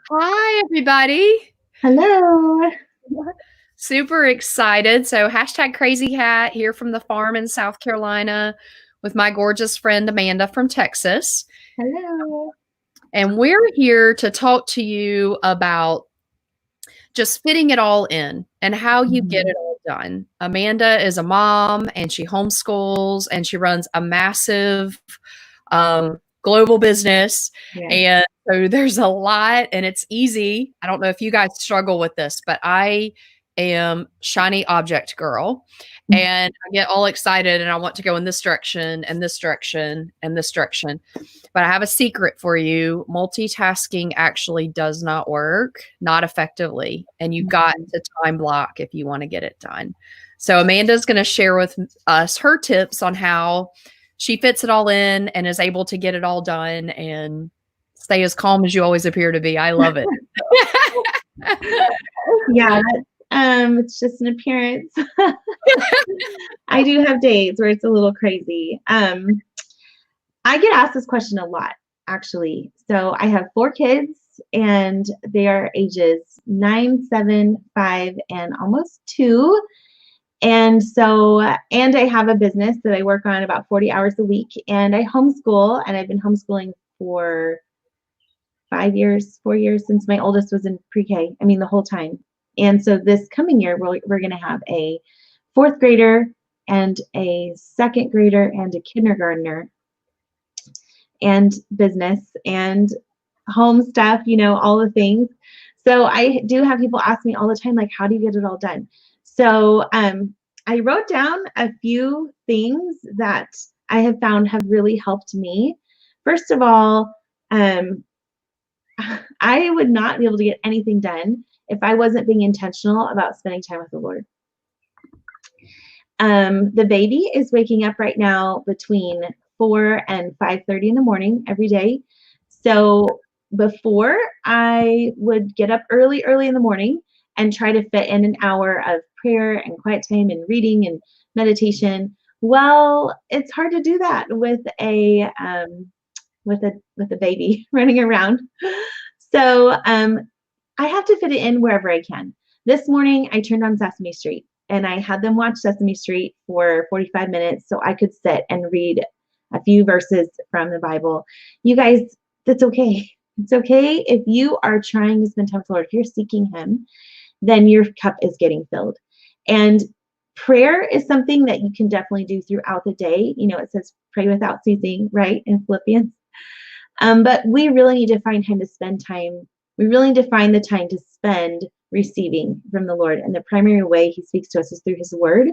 Hi, everybody. Hello. Super excited. So, hashtag crazy hat here from the farm in South Carolina with my gorgeous friend Amanda from Texas. Hello. And we're here to talk to you about just fitting it all in and how you get Mhm. it all done. Amanda is a mom and she homeschools and she runs a massive global business. Yes. And so there's a lot and it's easy. I don't know if you guys struggle with this, but I am shiny object girl and I get all excited and I want to go in this direction and this direction and this direction. But I have a secret for you. Multitasking actually does not work, not effectively. And you've got to time block if you want to get it done. So Amanda's going to share with us her tips on how she fits it all in and is able to get it all done and stay as calm as you always appear to be. I love it. Yeah, it's just an appearance. I do have days where it's a little crazy. I get asked this question a lot, actually. So I have 4 kids, and they are ages 9, 7, 5, and almost 2. And I have a business that I work on about 40 hours a week, and I homeschool, and I've been homeschooling for 5 years, 4 years since my oldest was in pre-K. I mean, the whole time. And so this coming year, we're going to have a fourth grader and a second grader and a kindergartner and business and home stuff, all the things. So I do have people ask me all the time, like, how do you get it all done? So I wrote down a few things that I have found have really helped me. First of all, I would not be able to get anything done if I wasn't being intentional about spending time with the Lord. The baby is waking up right now between 4 and 5:30 in the morning every day. So before, I would get up early, early in the morning and try to fit in an hour of prayer and quiet time and reading and meditation. Well, it's hard to do that with a baby running around. So I have to fit it in wherever I can. This morning, I turned on Sesame Street and I had them watch Sesame Street for 45 minutes so I could sit and read a few verses from the Bible. You guys, that's okay. It's okay if you are trying to spend time with the Lord. If you're seeking Him, then your cup is getting filled. And prayer is something that you can definitely do throughout the day. It says pray without ceasing, right, in Philippians. But we really need to find time to spend time. We really need to find the time to spend receiving from the Lord. And the primary way He speaks to us is through His Word.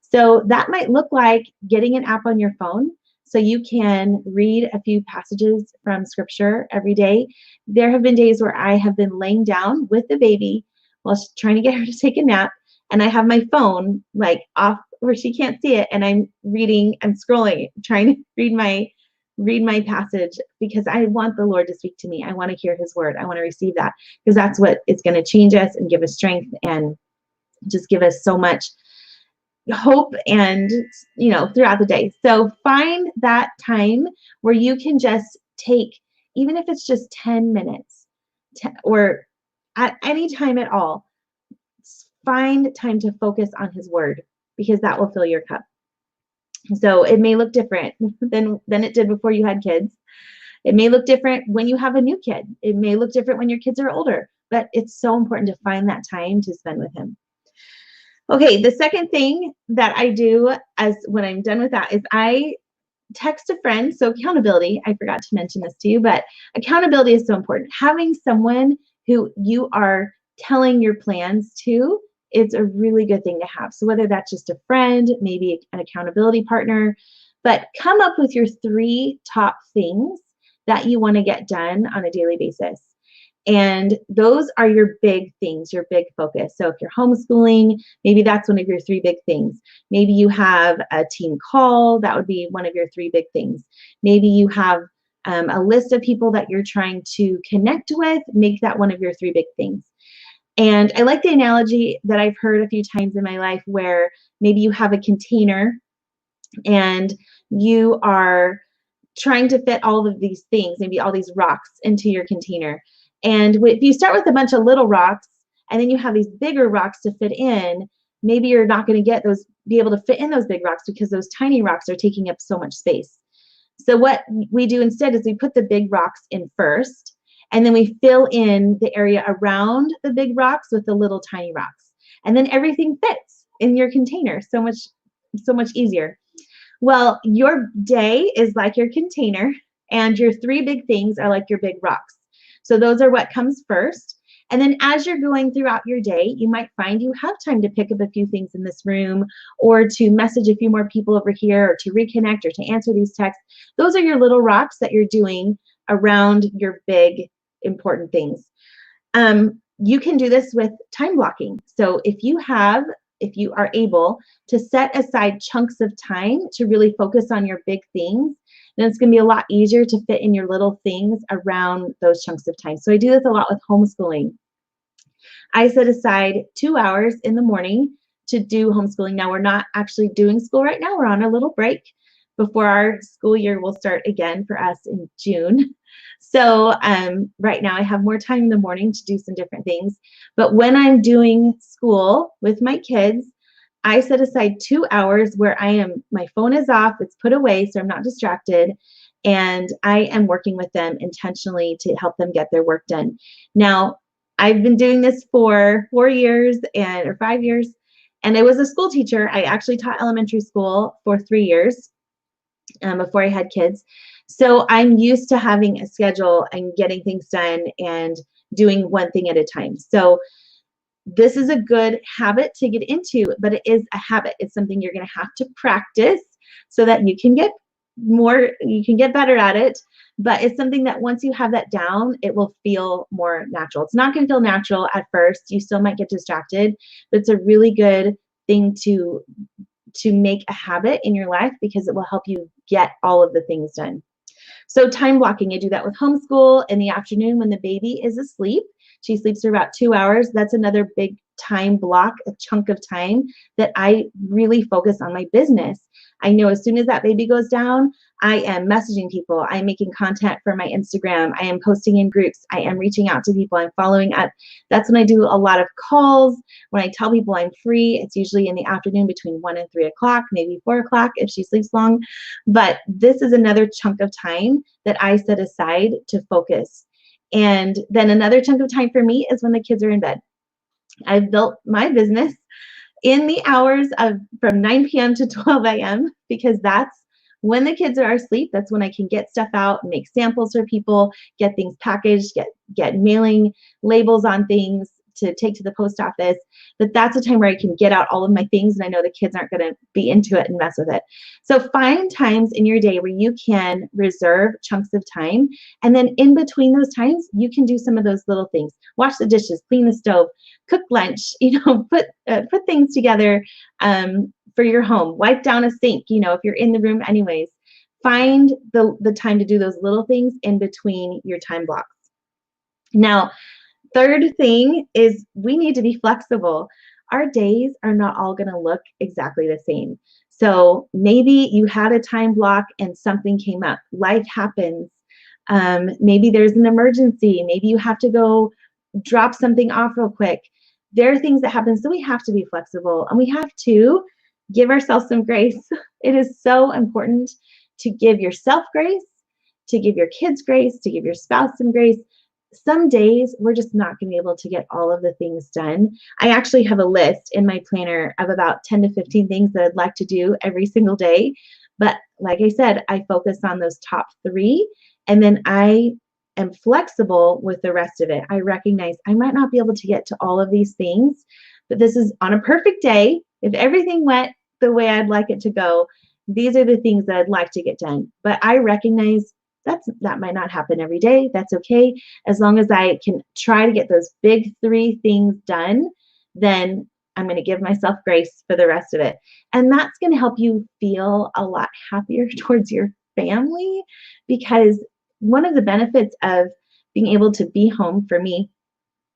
So that might look like getting an app on your phone so you can read a few passages from Scripture every day. There have been days where I have been laying down with the baby while trying to get her to take a nap, and I have my phone like off where she can't see it, and I'm scrolling, trying to read my passage because I want the Lord to speak to me. I want to hear His word. I want to receive that because that's what is going to change us and give us strength and just give us so much hope and throughout the day. So find that time where you can just take, even if it's just 10 minutes or at any time at all, find time to focus on His word because that will fill your cup. So it may look different than it did before you had kids. It may look different when you have a new kid. It may look different when your kids are older, but it's so important to find that time to spend with Him. Okay, the second thing that I do as when I'm done with that is I text a friend. So accountability, I forgot to mention this to you, but accountability is so important. Having someone who you are telling your plans to is a really good thing to have. So whether that's just a friend, maybe an accountability partner, but come up with your 3 top things that you want to get done on a daily basis. And those are your big things, your big focus. So if you're homeschooling, maybe that's one of your 3 big things. Maybe you have a team call, that would be one of your 3 big things. Maybe you have a list of people that you're trying to connect with, make that one of your 3 big things. And I like the analogy that I've heard a few times in my life where maybe you have a container and you are trying to fit all of these things, maybe all these rocks into your container. And if you start with a bunch of little rocks and then you have these bigger rocks to fit in, maybe you're not going to be able to fit in those big rocks because those tiny rocks are taking up so much space. So what we do instead is we put the big rocks in first, and then we fill in the area around the big rocks with the little tiny rocks. And then everything fits in your container so much easier. Well, your day is like your container, and your three big things are like your big rocks. So those are what comes first. And then as you're going throughout your day, you might find you have time to pick up a few things in this room, or to message a few more people over here, or to reconnect, or to answer these texts. Those are your little rocks that you're doing around your big important things. You can do this with time blocking. So if you are able to set aside chunks of time to really focus on your big things, then it's going to be a lot easier to fit in your little things around those chunks of time. So I do this a lot with homeschooling. I set aside 2 hours in the morning to do homeschooling. Now, we're not actually doing school right now. We're on a little break before our school year will start again for us in June. So right now I have more time in the morning to do some different things. But when I'm doing school with my kids, I set aside 2 hours where my phone is off, it's put away so I'm not distracted, and I am working with them intentionally to help them get their work done. Now, I've been doing this for 4 years or 5 years, and I was a school teacher. I actually taught elementary school for 3 years before I had kids. So I'm used to having a schedule and getting things done and doing one thing at a time. So this is a good habit to get into, but it is a habit. It's something you're going to have to practice so that you can get better at it. But it's something that once you have that down, it will feel more natural. It's not going to feel natural at first. You still might get distracted, but it's a really good thing to make a habit in your life because it will help you get all of the things done. So time blocking, I do that with homeschool in the afternoon when the baby is asleep. She sleeps for about 2 hours. That's another big time block, a chunk of time that I really focus on my business. I know as soon as that baby goes down, I am messaging people. I'm making content for my Instagram. I am posting in groups. I am reaching out to people. I'm following up. That's when I do a lot of calls. When I tell people I'm free, it's usually in the afternoon between 1 and 3 o'clock, maybe 4 o'clock if she sleeps long. But this is another chunk of time that I set aside to focus. And then another chunk of time for me is when the kids are in bed. I've built my business in the hours of from 9 p.m. to 12 a.m. because that's when the kids are asleep. That's when I can get stuff out, make samples for people, get things packaged, get mailing labels on things to take to the post office. But that's a time where I can get out all of my things and I know the kids aren't going to be into it and mess with it. So find times in your day where you can reserve chunks of time. And then in between those times, you can do some of those little things. Wash the dishes, clean the stove, cook lunch, put things together for your home, wipe down a sink, if you're in the room anyways. Find the time to do those little things in between your time blocks. Now, third thing is we need to be flexible. Our days are not all going to look exactly the same. So maybe you had a time block and something came up. Life happens. Maybe there's an emergency. Maybe you have to go drop something off real quick. There are things that happen. So we have to be flexible and we have to give ourselves some grace. It is so important to give yourself grace, to give your kids grace, to give your spouse some grace. Some days we're just not going to be able to get all of the things done. I actually have a list in my planner of about 10 to 15 things that I'd like to do every single day. But like I said, I focus on those top 3 and then I am flexible with the rest of it. I recognize I might not be able to get to all of these things, but this is on a perfect day. If everything went the way I'd like it to go, these are the things that I'd like to get done. But I recognize that might not happen every day. That's okay. As long as I can try to get those big 3 things done, then I'm going to give myself grace for the rest of it. And that's going to help you feel a lot happier towards your family, because one of the benefits of being able to be home for me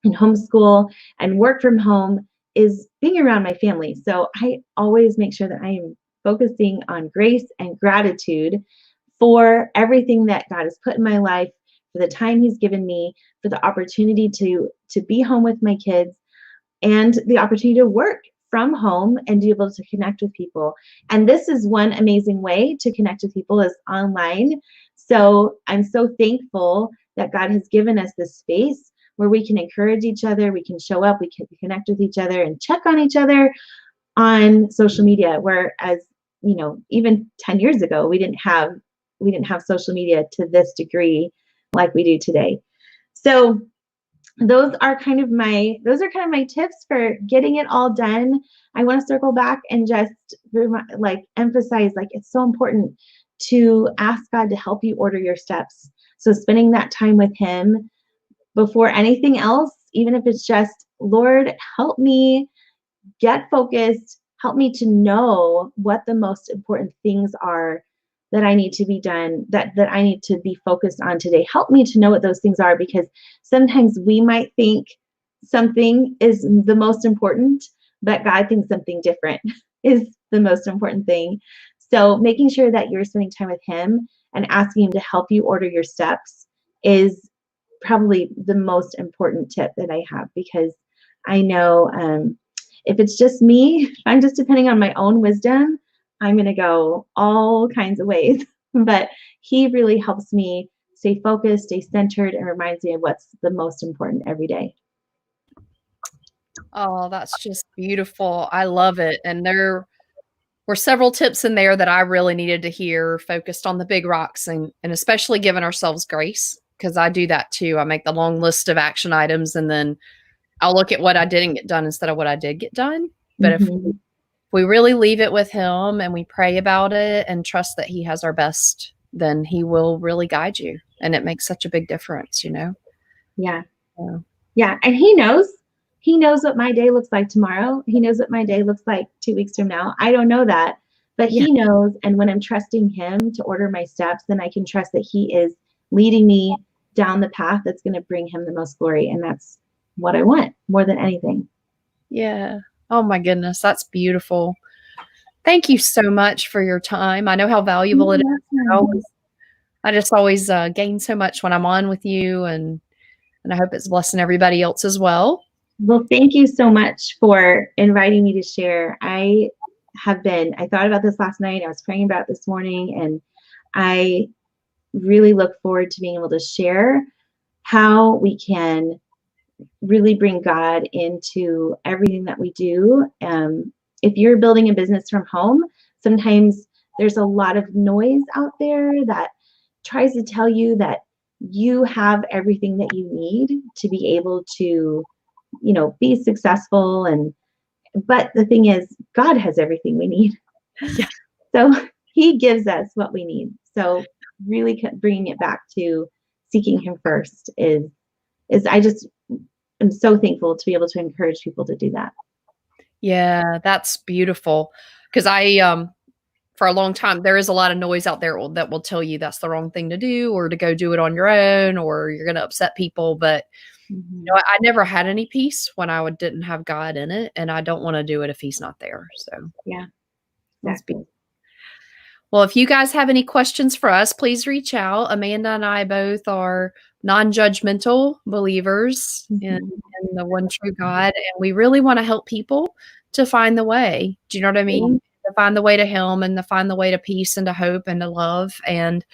and homeschool and work from home is being around my family. So I always make sure that I am focusing on grace and gratitude for everything that God has put in my life, for the time he's given me, for the opportunity to be home with my kids, and the opportunity to work from home and be able to connect with people. And this is one amazing way to connect with people is online. So I'm so thankful that God has given us this space where we can encourage each other, we can show up, we can connect with each other and check on each other on social media. Whereas, even 10 years ago, we didn't have social media to this degree like we do today. So those are kind of my tips for getting it all done. I want to circle back and just emphasize, it's so important to ask God to help you order your steps. So spending that time with him before anything else, even if it's just, Lord, help me get focused, help me to know what the most important things are that I need to be done, that I need to be focused on today. Help me to know what those things are, because sometimes we might think something is the most important, but God thinks something different is the most important thing. So making sure that you're spending time with him and asking him to help you order your steps is probably the most important tip that I have, because I know if it's just me, if I'm just depending on my own wisdom, I'm going to go all kinds of ways. But he really helps me stay focused, stay centered, and reminds me of what's the most important every day. Oh, that's just beautiful. I love it. And there were several tips in there that I really needed to hear, focused on the big rocks and especially giving ourselves grace, because I do that too. I make the long list of action items and then I'll look at what I didn't get done instead of what I did get done. But if we really leave it with him and we pray about it and trust that he has our best, then he will really guide you. And it makes such a big difference, Yeah. Yeah. And he knows what my day looks like tomorrow. He knows what my day looks like 2 weeks from now. I don't know that, but he knows. And when I'm trusting him to order my steps, then I can trust that he is leading me down the path that's going to bring him the most glory. And that's what I want more than anything. Yeah. Oh my goodness. That's beautiful. Thank you so much for your time. I know how valuable it is. I just always gain so much when I'm on with you, and I hope it's blessing everybody else as well. Well, thank you so much for inviting me to share. I thought about this last night. I was praying about it this morning, and I really look forward to being able to share how we can really bring God into everything that we do. If you're building a business from home, sometimes there's a lot of noise out there that tries to tell you that you have everything that you need to be able to, be successful. But the thing is, God has everything we need. Yeah. So he gives us what we need. So really bringing it back to seeking him first is I'm so thankful to be able to encourage people to do that. Yeah, that's beautiful. Because for a long time, there is a lot of noise out there that will tell you that's the wrong thing to do, or to go do it on your own, or you're going to upset people. But I never had any peace when I didn't have God in it, and I don't want to do it if he's not there. So yeah, exactly. Well, if you guys have any questions for us, please reach out. Amanda and I both are non-judgmental believers in the one true God, and we really want to help people to find the way. Do you know what I mean? To find the way to him, and to find the way to peace and to hope and to love. And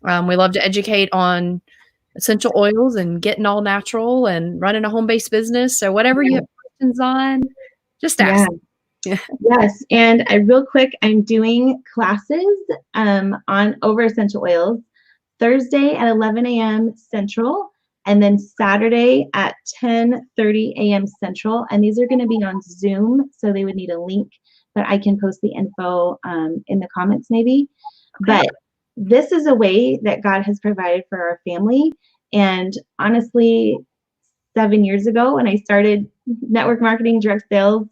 we love to educate on essential oils and getting all natural and running a home-based business. So whatever you have questions on, just ask. Yeah. Yes. And real quick, I'm doing classes over essential oils Thursday at 11 a.m. Central, and then Saturday at 10:30 a.m. Central. And these are going to be on Zoom, so they would need a link, but I can post the info in the comments maybe. But this is a way that God has provided for our family. And honestly, 7 years ago when I started network marketing, direct sales,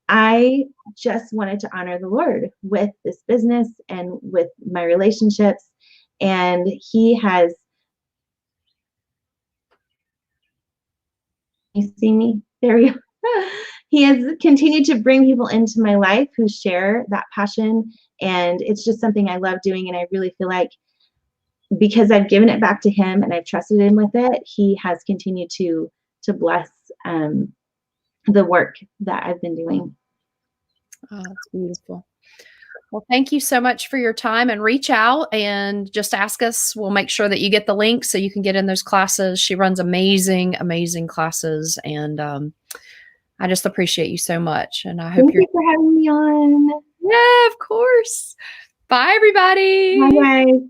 I just wanted to honor the Lord with this business and with my relationships. And he has, you see me? There we go. He has continued to bring people into my life who share that passion. And it's just something I love doing. And I really feel like because I've given it back to him and I've trusted him with it, he has continued to bless the work that I've been doing. Oh, that's beautiful. Well, thank you so much for your time, and reach out and just ask us. We'll make sure that you get the link so you can get in those classes. She runs amazing, amazing classes. And I just appreciate you so much. And I hope Thank you for having me on. yeah, of course. Bye, everybody. Bye, guys.